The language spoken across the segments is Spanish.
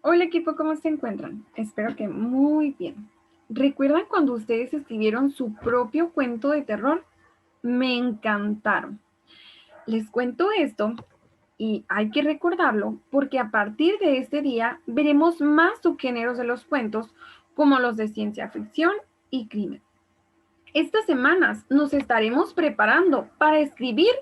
Hola equipo, ¿cómo se encuentran? Espero que muy bien. ¿Recuerdan cuando ustedes escribieron su propio cuento de terror? Me encantaron. Les cuento esto y hay que recordarlo porque a partir de este día veremos más subgéneros de los cuentos como los de ciencia ficción y crimen. Estas semanas nos estaremos preparando para escribir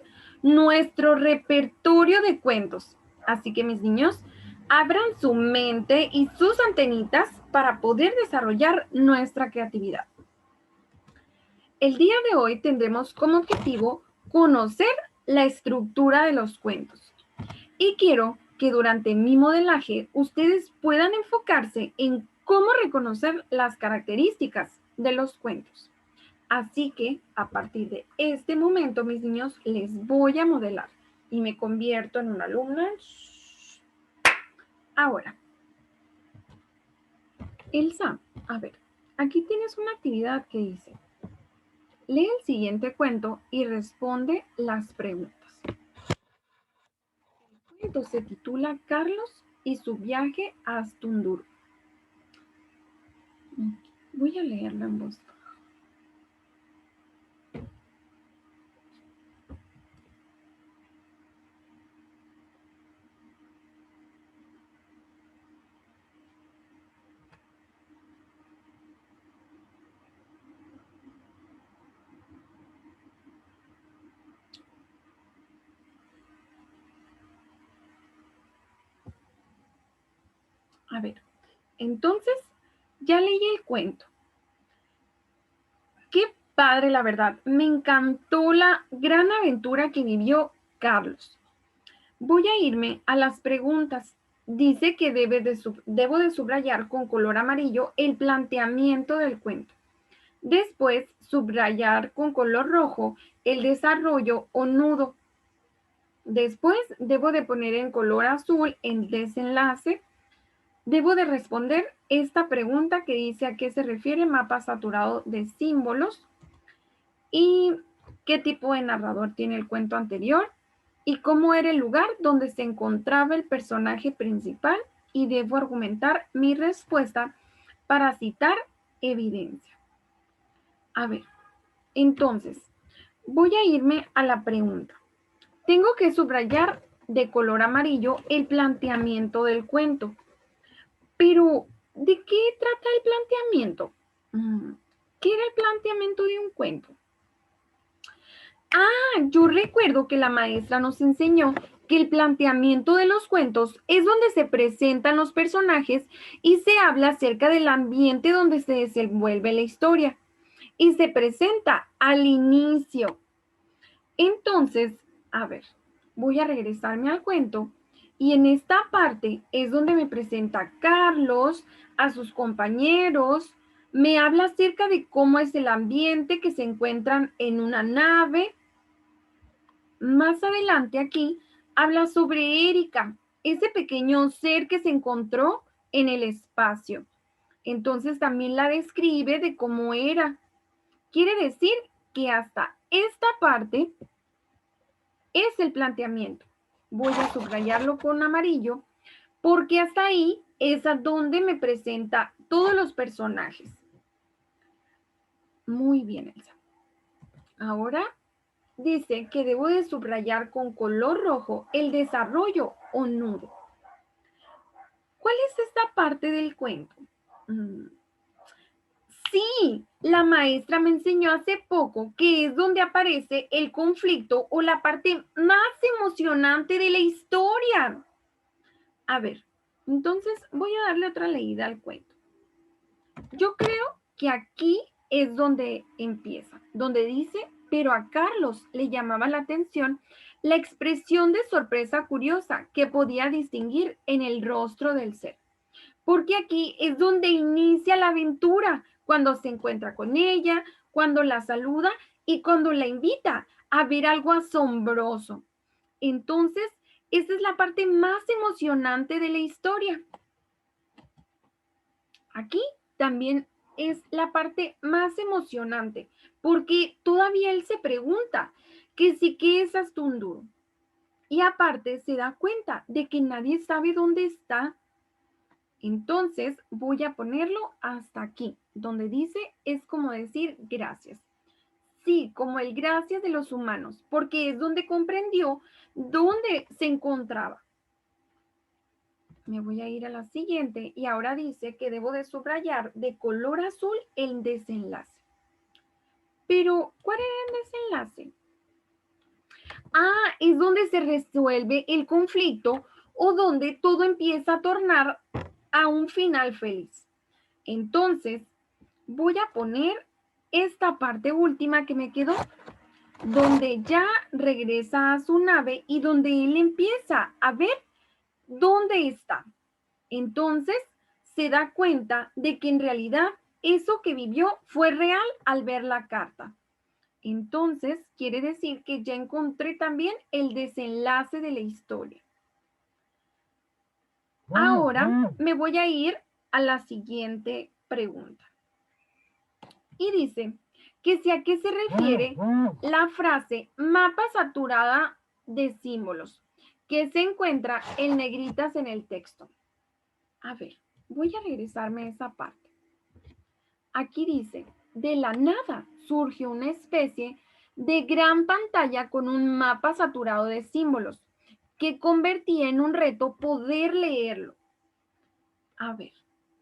nuestro repertorio de cuentos. Así que mis niños, abran su mente y sus antenitas para poder desarrollar nuestra creatividad. El día de hoy tendremos como objetivo conocer la estructura de los cuentos. Y quiero que durante mi modelaje ustedes puedan enfocarse en cómo reconocer las características de los cuentos. Así que a partir de este momento, mis niños, les voy a modelar y me convierto en una alumna. Ahora, Elsa, a ver, aquí tienes una actividad que dice, lee el siguiente cuento y responde las preguntas. El cuento se titula Carlos y su viaje a Astunduro. Voy a leerlo en voz baja. A ver, entonces ya leí el cuento. Qué padre, la verdad. Me encantó la gran aventura que vivió Carlos. Voy a irme a las preguntas. Dice que debo de subrayar con color amarillo el planteamiento del cuento. Después, subrayar con color rojo el desarrollo o nudo. Después, debo de poner en color azul el desenlace. Debo de responder esta pregunta que dice a qué se refiere mapa saturado de símbolos y qué tipo de narrador tiene el cuento anterior y cómo era el lugar donde se encontraba el personaje principal y debo argumentar mi respuesta para citar evidencia. A ver, entonces, voy a irme a la pregunta. Tengo que subrayar de color amarillo el planteamiento del cuento. Pero, ¿de qué trata el planteamiento? ¿Qué era el planteamiento de un cuento? Yo recuerdo que la maestra nos enseñó que el planteamiento de los cuentos es donde se presentan los personajes y se habla acerca del ambiente donde se desenvuelve la historia y se presenta al inicio. Entonces, a ver, voy a regresarme al cuento y en esta parte es donde me presenta Carlos, a sus compañeros, me habla acerca de cómo es el ambiente, que se encuentran en una nave. Más adelante aquí habla sobre Erika, ese pequeño ser que se encontró en el espacio. Entonces también la describe de cómo era. Quiere decir que hasta esta parte es el planteamiento. Voy a subrayarlo con amarillo porque hasta ahí es a donde me presenta todos los personajes. Muy bien, Elsa. Ahora dice que debo de subrayar con color rojo el desarrollo o nudo. ¿Cuál es esta parte del cuento? Sí, la maestra me enseñó hace poco que es donde aparece el conflicto o la parte más emocionante de la historia. A ver, entonces voy a darle otra leída al cuento. Yo creo que aquí es donde empieza, donde dice, pero a Carlos le llamaba la atención la expresión de sorpresa curiosa que podía distinguir en el rostro del ser. Porque aquí es donde inicia la aventura, cuando se encuentra con ella, cuando la saluda y cuando la invita a ver algo asombroso. Entonces, esa es la parte más emocionante de la historia. Aquí también es la parte más emocionante, porque todavía él se pregunta que si qué es Astunduro. Y aparte se da cuenta de que nadie sabe dónde está. Entonces voy a ponerlo hasta aquí, donde dice es como decir gracias. Sí, como el gracias de los humanos, porque es donde comprendió dónde se encontraba. Me voy a ir a la siguiente y ahora dice que debo de subrayar de color azul el desenlace. Pero, ¿cuál era el desenlace? Ah, es donde se resuelve el conflicto o donde todo empieza a tornar a un final feliz. Entonces, voy a poner esta parte última que me quedó, donde ya regresa a su nave y donde él empieza a ver dónde está. Entonces, se da cuenta de que en realidad eso que vivió fue real al ver la carta. Entonces, quiere decir que ya encontré también el desenlace de la historia. Ahora me voy a ir a la siguiente pregunta. Y dice que si a qué se refiere la frase mapa saturada de símbolos que se encuentra en negritas en el texto. A ver, voy a regresarme a esa parte. Aquí dice, de la nada surge una especie de gran pantalla con un mapa saturado de símbolos que convertía en un reto poder leerlo. A ver,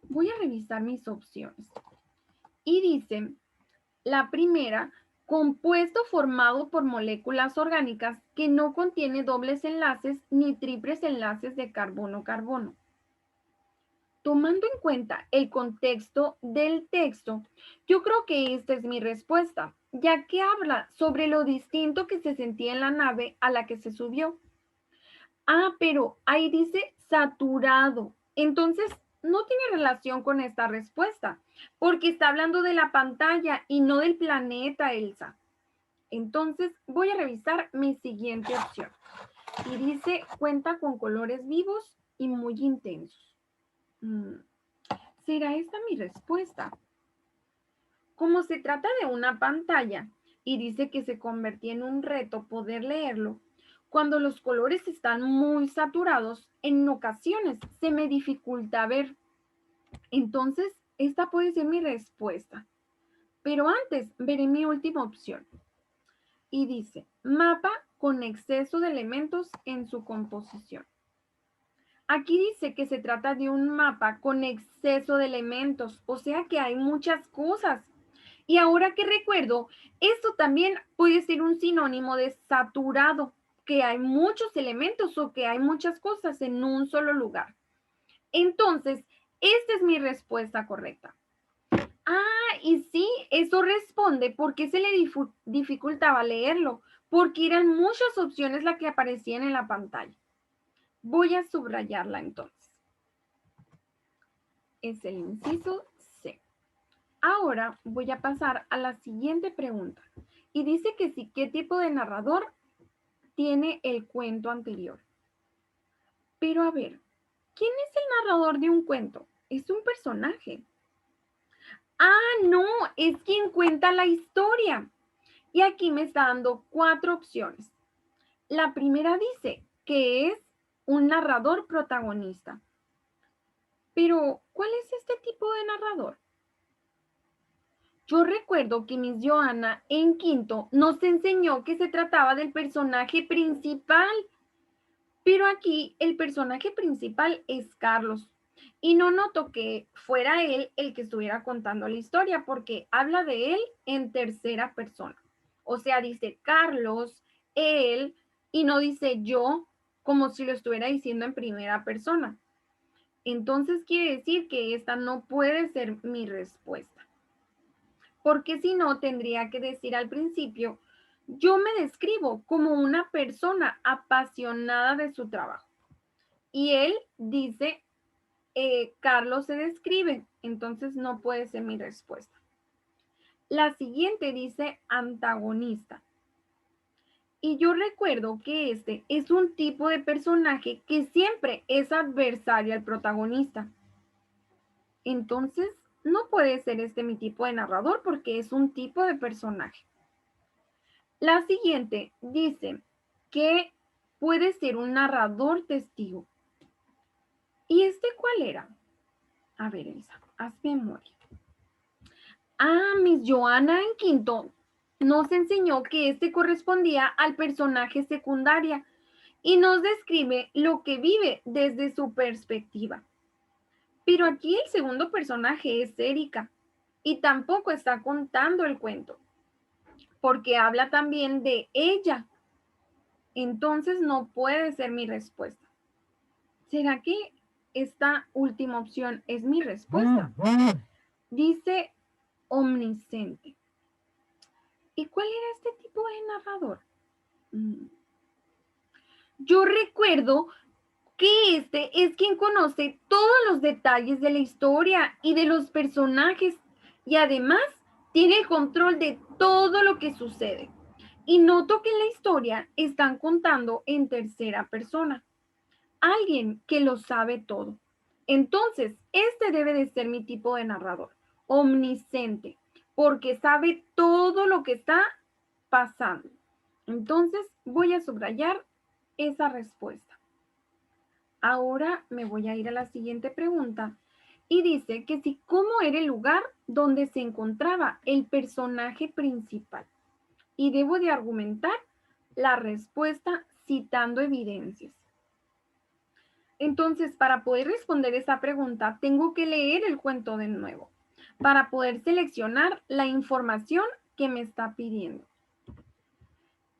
voy a revisar mis opciones. Y dice, la primera, compuesto formado por moléculas orgánicas que no contiene dobles enlaces ni triples enlaces de carbono-carbono. Tomando en cuenta el contexto del texto, yo creo que esta es mi respuesta, ya que habla sobre lo distinto que se sentía en la nave a la que se subió. Ah, pero ahí dice saturado. Entonces, no tiene relación con esta respuesta, porque está hablando de la pantalla y no del planeta, Elsa. Entonces, voy a revisar mi siguiente opción. Y dice, cuenta con colores vivos y muy intensos. ¿Será esta mi respuesta? Como se trata de una pantalla y dice que se convertía en un reto poder leerlo, cuando los colores están muy saturados, en ocasiones se me dificulta ver. Entonces, esta puede ser mi respuesta. Pero antes veré mi última opción. Y dice, mapa con exceso de elementos en su composición. Aquí dice que se trata de un mapa con exceso de elementos, o sea que hay muchas cosas. Y ahora que recuerdo, esto también puede ser un sinónimo de saturado, que hay muchos elementos o que hay muchas cosas en un solo lugar. Entonces, esta es mi respuesta correcta. Ah, y sí, eso responde porque se le dificultaba leerlo, porque eran muchas opciones las que aparecían en la pantalla. Voy a subrayarla entonces. Es el inciso C. Ahora voy a pasar a la siguiente pregunta. Y dice que sí, ¿qué tipo de narrador tiene el cuento anterior? Pero a ver, ¿quién es el narrador de un cuento? Es un personaje. Ah, no, es quien cuenta la historia. Y aquí me está dando 4 opciones. La primera dice que es un narrador protagonista. Pero, ¿cuál es este tipo de narrador? Yo recuerdo que Miss Johanna en quinto nos enseñó que se trataba del personaje principal, pero aquí el personaje principal es Carlos. Y no noto que fuera él el que estuviera contando la historia porque habla de él en tercera persona. O sea, dice Carlos, él, y no dice yo como si lo estuviera diciendo en primera persona. Entonces quiere decir que esta no puede ser mi respuesta. Porque si no, tendría que decir al principio, yo me describo como una persona apasionada de su trabajo. Y él dice, Carlos se describe, entonces no puede ser mi respuesta. La siguiente dice antagonista. Y yo recuerdo que este es un tipo de personaje que siempre es adversario al protagonista. Entonces, no puede ser este mi tipo de narrador porque es un tipo de personaje. La siguiente dice que puede ser un narrador testigo. ¿Y este cuál era? A ver, Elsa, haz memoria. Ah, Miss Joana en quinto nos enseñó que este correspondía al personaje secundaria y nos describe lo que vive desde su perspectiva. Pero aquí el segundo personaje es Erika y tampoco está contando el cuento, porque habla también de ella. Entonces no puede ser mi respuesta. ¿Será que esta última opción es mi respuesta? Dice omnisciente. ¿Y cuál era este tipo de narrador? Yo recuerdo que este es quien conoce todos los detalles de la historia y de los personajes y además tiene el control de todo lo que sucede. Y noto que en la historia están contando en tercera persona. Alguien que lo sabe todo. Entonces, este debe de ser mi tipo de narrador, omnisciente, porque sabe todo lo que está pasando. Entonces, voy a subrayar esa respuesta. Ahora me voy a ir a la siguiente pregunta y dice que si cómo era el lugar donde se encontraba el personaje principal. Y debo de argumentar la respuesta citando evidencias. Entonces, para poder responder esa pregunta, tengo que leer el cuento de nuevo para poder seleccionar la información que me está pidiendo.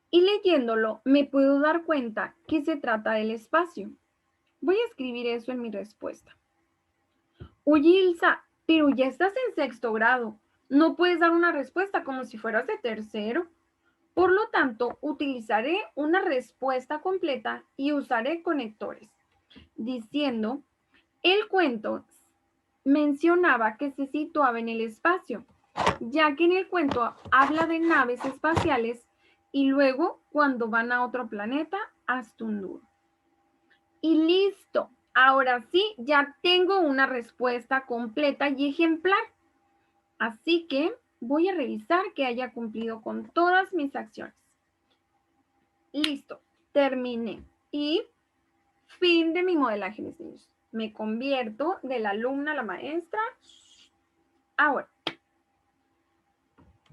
Y leyéndolo, me puedo dar cuenta que se trata del espacio. Voy a escribir eso en mi respuesta. Oye, Ilsa, pero ya estás en sexto grado. No puedes dar una respuesta como si fueras de tercero. Por lo tanto, utilizaré una respuesta completa y usaré conectores, diciendo, el cuento mencionaba que se situaba en el espacio, ya que en el cuento habla de naves espaciales y luego cuando van a otro planeta, hasta un nudo. Y listo. Ahora sí, ya tengo una respuesta completa y ejemplar. Así que voy a revisar que haya cumplido con todas mis acciones. Listo, terminé. Y fin de mi modelaje, mis niños. Me convierto de la alumna a la maestra. Ahora,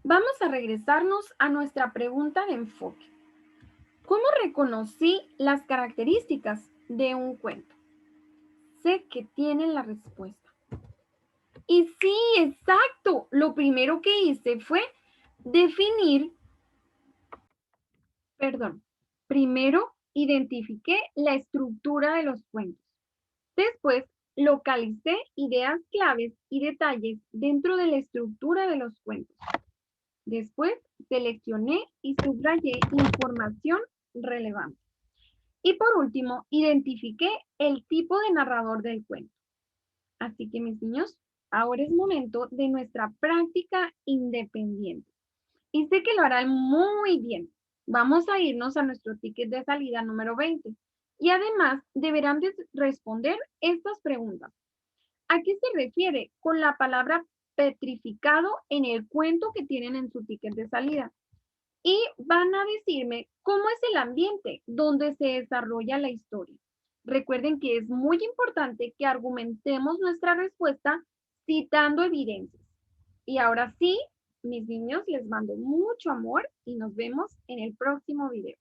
vamos a regresarnos a nuestra pregunta de enfoque. ¿Cómo reconocí las características de un cuento? Sé que tienen la respuesta. Y sí, exacto. Lo primero que hice fue definir, primero identifiqué la estructura de los cuentos. Después, localicé ideas claves y detalles dentro de la estructura de los cuentos. Después, seleccioné y subrayé información relevante. Y por último, identifiqué el tipo de narrador del cuento. Así que, mis niños, ahora es momento de nuestra práctica independiente. Y sé que lo harán muy bien. Vamos a irnos a nuestro ticket de salida número 20. Y además deberán de responder estas preguntas. ¿A qué se refiere con la palabra petrificado en el cuento que tienen en su ticket de salida? Y van a decirme cómo es el ambiente donde se desarrolla la historia. Recuerden que es muy importante que argumentemos nuestra respuesta citando evidencias. Y ahora sí, mis niños, les mando mucho amor y nos vemos en el próximo video.